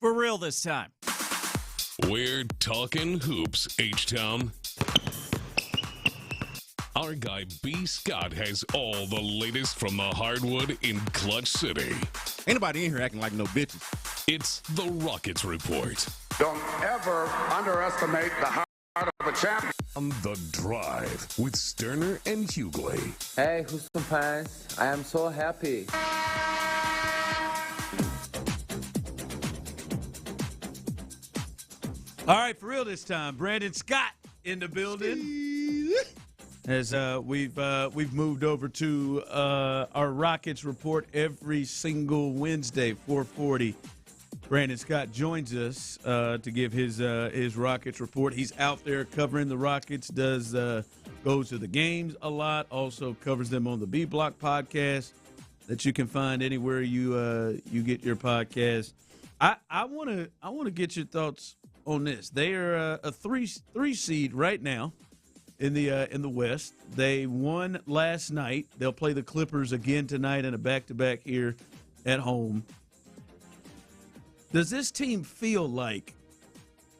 For real this time. We're talking hoops, H-Town. Our guy B. Scott has all the latest from the hardwood in Clutch City. Ain't nobody in here acting like no bitches. It's the Rockets Report. Don't ever underestimate the heart of a champion. On The Drive with Stoerner and Hughley. Hey, Houston fans, I am so happy. All right, for real this time, Brandon Scott in the building. As we've moved over to our Rockets Report every single Wednesday, 4:40. Brandon Scott joins us to give his Rockets Report. He's out there covering the Rockets, goes to the games a lot, also covers them on the B Block podcast that you can find anywhere you get your podcast. I want to get your thoughts on this. They are a three seed right now in the West. They won last night. They'll play the Clippers again tonight in a back-to-back here at home. Does this team feel like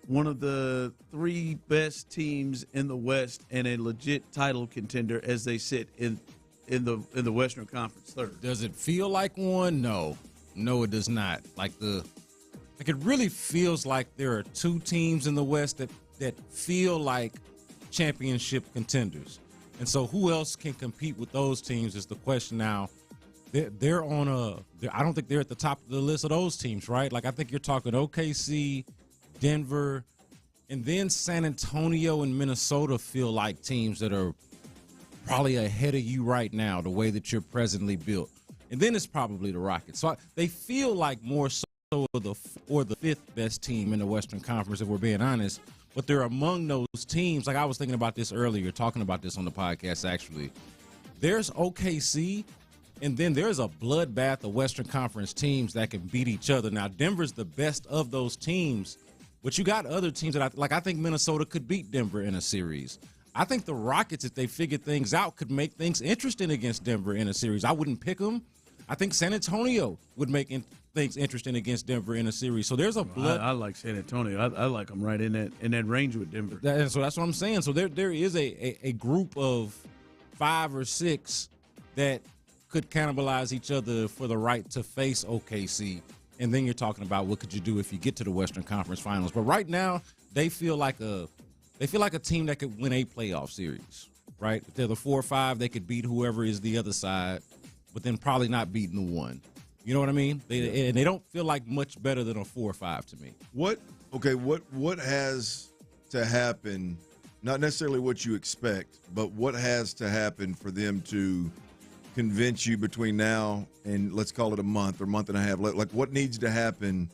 one of the three best teams in the West and a legit title contender as they sit in the Western Conference third? Does it feel like one? No, it does not. It really feels like there are two teams in the West that feel like championship contenders. And so who else can compete with those teams is the question now. They're on I don't think they're at the top of the list of those teams, right? I think you're talking OKC, Denver, and then San Antonio and Minnesota feel like teams that are probably ahead of you right now, the way that you're presently built. And then it's probably the Rockets. So they feel like more so the fifth best team in the Western Conference, if we're being honest. But they're among those teams. I was thinking about this earlier, talking about this on the podcast, actually. There's OKC, and then there's a bloodbath of Western Conference teams that can beat each other. Now, Denver's the best of those teams, but you got other teams that I think Minnesota could beat Denver in a series. I think the Rockets, if they figured things out, could make things interesting against Denver in a series. I wouldn't pick them. I think San Antonio would make things interesting against Denver in a series. So there's a blood. I like San Antonio. I like them right in that range with Denver. So that's what I'm saying. So there is a group of 5 or 6 that could cannibalize each other for the right to face OKC. And then you're talking about what could you do if you get to the Western Conference Finals. But right now they feel like a team that could win a playoff series. Right? If they're the 4 or 5, they could beat whoever is the other side, but then probably not beating the 1. You know what I mean? And they don't feel like much better than a 4 or 5 to me. What has to happen, not necessarily what you expect, but what has to happen for them to convince you between now and let's call it a month or month and a half? Like what needs to happen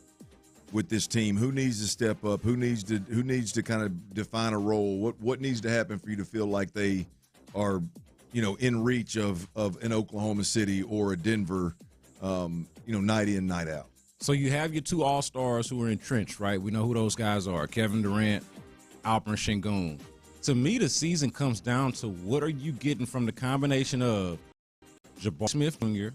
with this team? Who needs to step up? Who needs to kind of define a role? What needs to happen for you to feel like they are, in reach of an Oklahoma City or a Denver, night in, night out? So you have your 2 all-stars who are entrenched, right? We know who those guys are: Kevin Durant, Alperen Sengun. To me, the season comes down to what are you getting from the combination of Jabari Smith Jr.,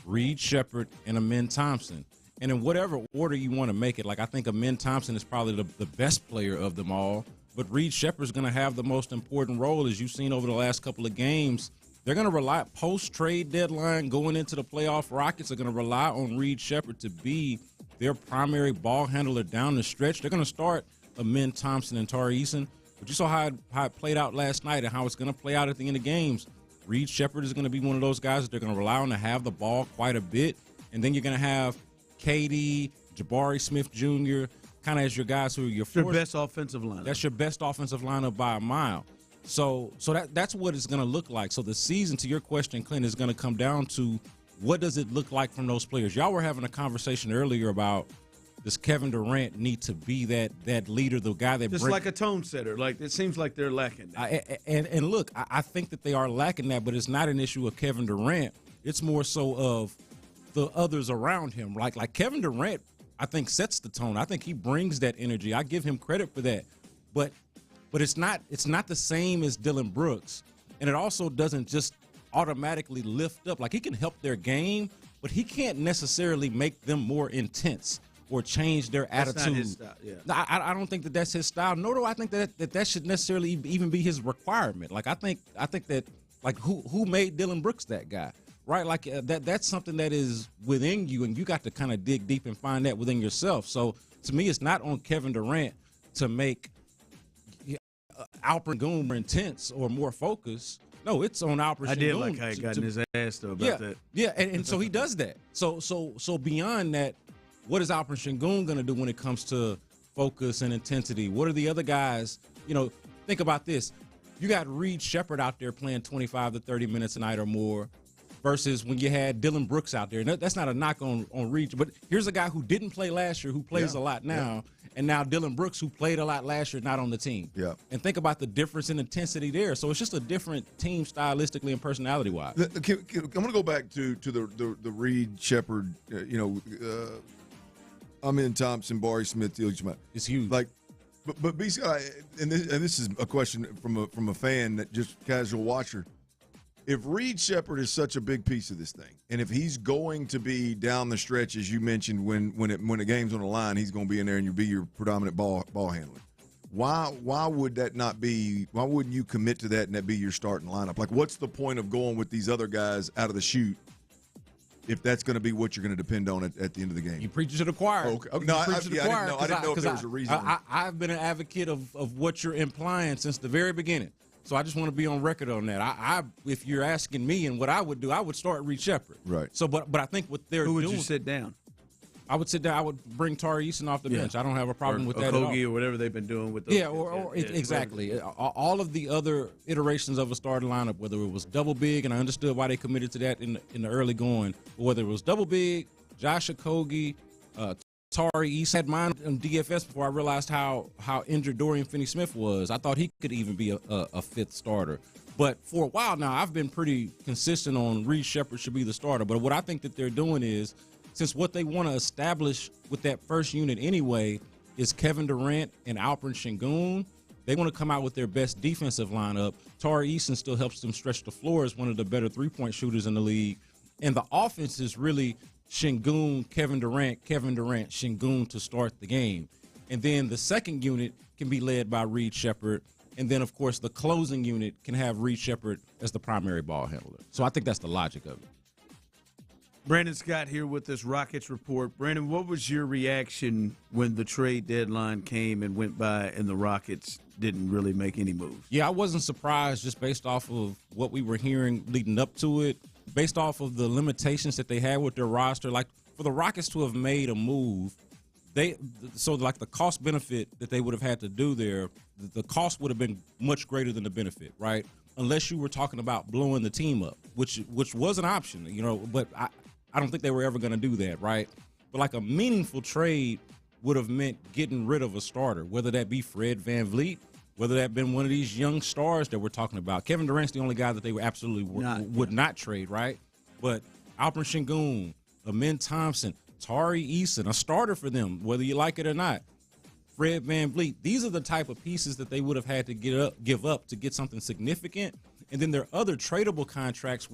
Reed Shepherd, and Amen Thompson. And in whatever order you want to make it, I think Amen Thompson is probably the best player of them all. But Reed Shepherd's going to have the most important role, as you've seen over the last couple of games. They're going to rely, post-trade deadline, going into the playoff, Rockets are going to rely on Reed Shepherd to be their primary ball handler down the stretch. They're going to start Amen Thompson and Tari Eason. But you saw how it played out last night and how it's going to play out at the end of games. Reed Shepherd is going to be one of those guys that they're going to rely on to have the ball quite a bit. And then you're going to have KD, Jabari Smith Jr., kind of as your guys who are your best offensive lineup. That's your best offensive lineup by a mile. So that's what it's going to look like. So the season, to your question, Clint, is going to come down to what does it look like from those players. Y'all were having a conversation earlier about does Kevin Durant need to be that leader, the guy that just like a tone setter. It seems like they're lacking that. And look, I think that they are lacking that, but it's not an issue of Kevin Durant. It's more so of the others around him. Like Kevin Durant, I think sets the tone. I think he brings that energy. I give him credit for that. But it's not the same as Dylan Brooks. And it also doesn't just automatically lift up. He can help their game, but he can't necessarily make them more intense. or change their attitude. That's not his style, yeah. No, I don't think that that's his style. Nor do I think that should necessarily even be his requirement. Like I think that like who made Dylan Brooks that guy, right? Like that's something that is within you, and you got to kind of dig deep and find that within yourself. So to me, it's not on Kevin Durant to make Alperen Sengun more intense or more focused. No, it's on Alperen Sengun. I did like how he got in his ass though about that. Yeah, and so he does that. So beyond that, what is Alperen Sengun going to do when it comes to focus and intensity? What are the other guys? Think about this. You got Reed Shepherd out there playing 25 to 30 minutes a night or more versus when you had Dylan Brooks out there. And that's not a knock on Reed, but here's a guy who didn't play last year who plays a lot now, and now Dylan Brooks who played a lot last year not on the team. Yeah. And think about the difference in intensity there. So it's just a different team stylistically and personality-wise. I'm going to go back to the Reed Shepherd, Amen Thompson, Barry Smith deal. It's huge. But B. Scott, and this is a question from a fan, that just casual watcher. If Reed Shepherd is such a big piece of this thing, and if he's going to be down the stretch, as you mentioned, when the game's on the line, he's going to be in there and you'll be your predominant ball handler. Why would that not be? Why wouldn't you commit to that and that be your starting lineup? Like, what's the point of going with these other guys out of the chute if that's going to be what you're going to depend on at the end of the game? You preach to the choir. Oh, okay. No, I didn't know if there was a reason. I've been an advocate of what you're implying since the very beginning. So I just want to be on record on that. If you're asking me and what I would do, I would start Reed Shepherd. Right. So, but I think what they're doing. Who would you sit down? I would sit down. I would bring Tari Eason off the bench. I don't have a problem with that at all. Or whatever they've been doing with those. Exactly. All of the other iterations of a starting lineup, whether it was double big, and I understood why they committed to that in the early going, or whether it was double big, Josh Okogie, Tari Eason. Had mine on DFS before I realized how injured Dorian Finney-Smith was. I thought he could even be a fifth starter. But for a while now, I've been pretty consistent on Reed Shepherd should be the starter. But what I think that they're doing is, since what they want to establish with that first unit anyway is Kevin Durant and Alperen Sengun, they want to come out with their best defensive lineup. Tari Eason still helps them stretch the floor as one of the better three-point shooters in the league. And the offense is really Sengun, Kevin Durant, Sengun to start the game. And then the second unit can be led by Reed Shepherd. And then, of course, the closing unit can have Reed Shepherd as the primary ball handler. So I think that's the logic of it. Brandon Scott here with this Rockets report. Brandon, what was your reaction when the trade deadline came and went by and the Rockets didn't really make any moves? Yeah, I wasn't surprised just based off of what we were hearing leading up to it, based off of the limitations that they had with their roster. Like, for the Rockets to have made a move, the cost benefit that they would have had to do there, the cost would have been much greater than the benefit, right? Unless you were talking about blowing the team up, which was an option, but I don't think they were ever going to do that, right? But like a meaningful trade would have meant getting rid of a starter, whether that be Fred VanVleet, whether that been one of these young stars that we're talking about. Kevin Durant's the only guy that they would not trade, right? But Alperen Sengun, Amen Thompson, Tari Eason, a starter for them, whether you like it or not. Fred VanVleet, these are the type of pieces that they would have had to give up to get something significant. And then their other tradable contracts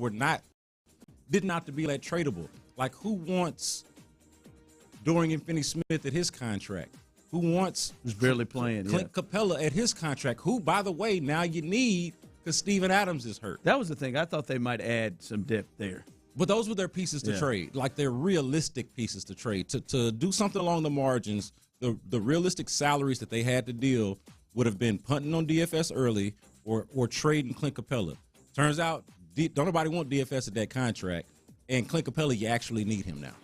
did not to be that tradable. Like, who wants Dorian Finney-Smith at his contract? Who wants who's barely playing Clint Capella at his contract? Who, by the way, now you need because Steven Adams is hurt. That was the thing. I thought they might add some depth there. But those were their pieces to trade. Like, they're realistic pieces to trade. To do something along the margins, the realistic salaries that they had to deal would have been punting on DFS early or trading Clint Capella. Turns out, don't nobody want DFS at that contract, and Clint Capella, you actually need him now.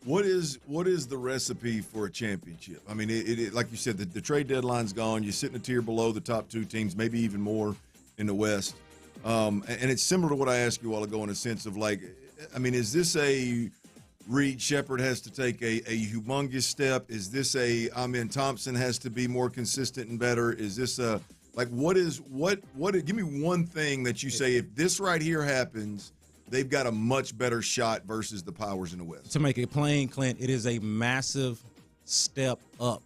What is the recipe for a championship? I mean, it like you said, the trade deadline's gone. You're sitting a tier below the top two teams, maybe even more in the West. And it's similar to what I asked you a while ago in a sense of like, I mean, is this a Reed Shepherd has to take a humongous step? Is this a Amen Thompson has to be more consistent and better? Is this a like what give me one thing that you say if this right here happens, they've got a much better shot versus the powers in the West. To make it plain, Clint, it is a massive step up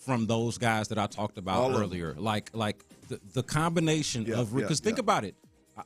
from those guys that I talked about earlier. Like the combination of because think about it.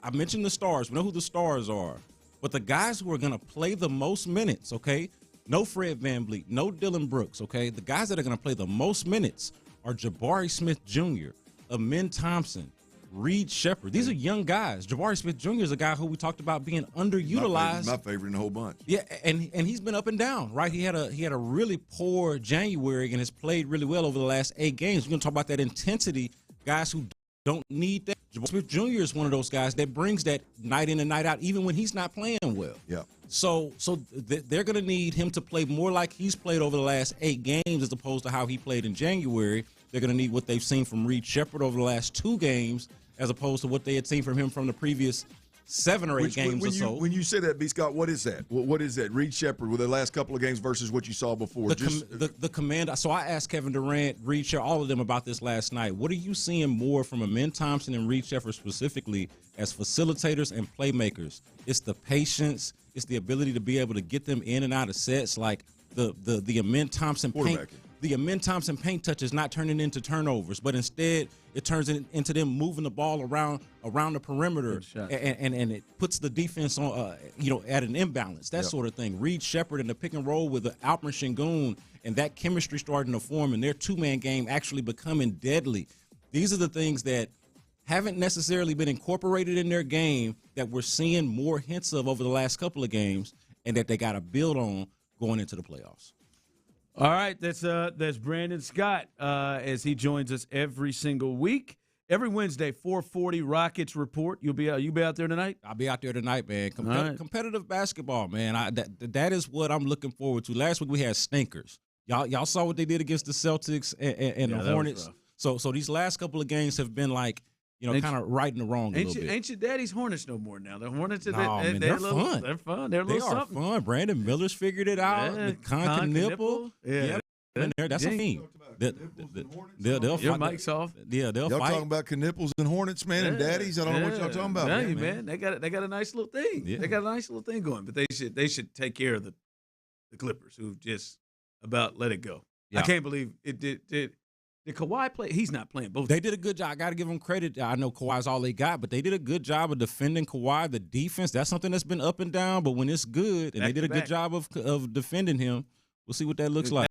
I mentioned the stars. We know who the stars are. But the guys who are going to play the most minutes, okay? no Fred VanVleet, no Dylan Brooks, okay? The guys that are going to play the most minutes are Jabari Smith Jr., Amin Thompson, Reed Shepherd. These are young guys. Jabari Smith Jr. is a guy who we talked about being underutilized. My favorite in the whole bunch. Yeah, and he's been up and down, right? He had a really poor January and has played really well over the last 8 games. We're going to talk about that intensity, guys who don't need that. Jabari Smith Jr. is one of those guys that brings that night in and night out, even when he's not playing well. Yeah. So they're going to need him to play more like he's played over the last 8 games as opposed to how he played in January. They're going to need what they've seen from Reed Shepherd over the last 2 games as opposed to what they had seen from him from the previous 7 or 8 games or so. When you say that, B. Scott, what is that? What is that? Reed Shepherd with the last couple of games versus what you saw before? The command. So I asked Kevin Durant, Reed Shepherd, all of them about this last night. What are you seeing more from Amin Thompson and Reed Shepherd specifically as facilitators and playmakers? It's the patience. It's the ability to be able to get them in and out of sets, like the Amin Thompson paint. The Amin Thompson paint touch is not turning into turnovers, but instead it turns into them moving the ball around the perimeter, and it puts the defense on, at an imbalance, that sort of thing. Reed Shepherd in the pick and roll with Alperen Sengun, and that chemistry starting to form, and their 2-man game actually becoming deadly. These are the things that haven't necessarily been incorporated in their game that we're seeing more hints of over the last couple of games, and that they got to build on going into the playoffs. All right, that's Brandon Scott as he joins us every single week. Every Wednesday, 4:40 Rockets Report. You'll be out there tonight? I'll be out there tonight, man. Competitive basketball, man. That is what I'm looking forward to. Last week we had stinkers. Y'all saw what they did against the Celtics and the Hornets. So these last couple of games have been like, kind of right and the wrong a little bit. Ain't your daddy's Hornets no more now. The Hornets, they're fun. They're fun. They're a little something. Fun. Brandon Miller's figured it out. Yeah, Con Nipple. Yeah. That's a team. They'll fight. Your mic's off. Yeah, they'll y'all fight. Talking about Knipples and Hornets, man, and daddies. I don't know what y'all talking about. Man. They got a nice little thing. Yeah. They got a nice little thing going. But they should take care of the Clippers, who just about let it go. Yeah. I can't believe it did. Did Kawhi play? He's not playing both. They did a good job. I got to give them credit. I know Kawhi's all they got, but they did a good job of defending Kawhi. The defense, that's something that's been up and down, but when it's good, and they did a good job of defending him, we'll see what that looks like.